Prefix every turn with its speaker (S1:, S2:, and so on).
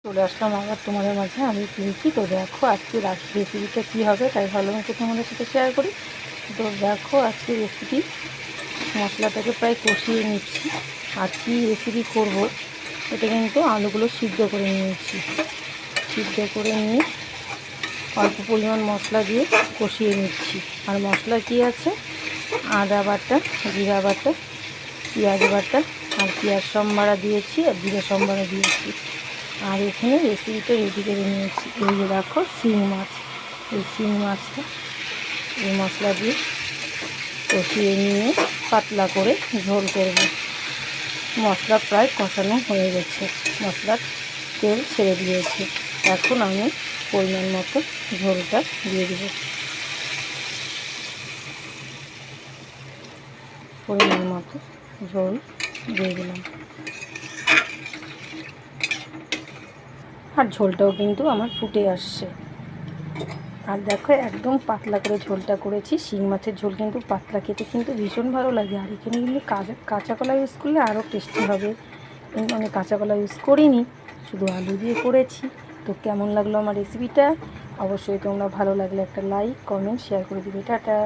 S1: চলে আসলাম আবার তোমাদের মাঝে। আমি পিঙ্কি। তো দেখো আজকে রেসিপিটা কী হবে, তাই ভালো মতো তোমাদের সাথে শেয়ার করি। তো দেখো আজকে রেসিপি, মশলাটাকে প্রায় কষিয়ে নিচ্ছি। আর কী রেসিপি করব, এটা কিন্তু আলুগুলো সিদ্ধ করে নিয়েছি। সিদ্ধ করে নিয়ে অল্প পরিমাণ মশলা দিয়ে কষিয়ে নিচ্ছি। আর মশলা কী আছে, আদা বাটা, জিরা বাটা, পেঁয়াজ বাটা, আর পেঁয়াজ সম্বারা দিয়েছি, আর জিরা সম্বারা দিয়েছি। আর এখানে রেসিপিটা রেডি করে নিয়েছি। এই যে দেখো শিং মাছ, এই শিং মাছটা এই মশলা দিয়ে কষিয়ে নিয়ে পাতলা করে ঝোল করব। মশলা প্রায় কষানো হয়ে গেছে, মশলার তেল ছেড়ে দিয়েছে। এখন আমি পরিমাণ মতো ঝোলটা দিয়ে দেব। পরিমাণ মতো ঝোল দিয়ে দিলাম। আর ঝোলটাও কিন্তু আমার ফুটে আসছে। আর দেখো একদম পাতলা করে ঝোলটা করেছি। শিং মাছের ঝোল কিন্তু পাতলা খেতে কিন্তু ভীষণ ভালো লাগে। আর এখানে কিন্তু কাঁচা কলা ইউজ করলে আরও টেস্টি হবে। কিন্তু আমি কাঁচা কলা ইউজ করিনি, শুধু আলু দিয়ে করেছি। তো কেমন লাগলো আমার রেসিপিটা, অবশ্যই তোমরা ভালো লাগলে একটা লাইক, কমেন্ট, শেয়ার করে দিবে। টাটা।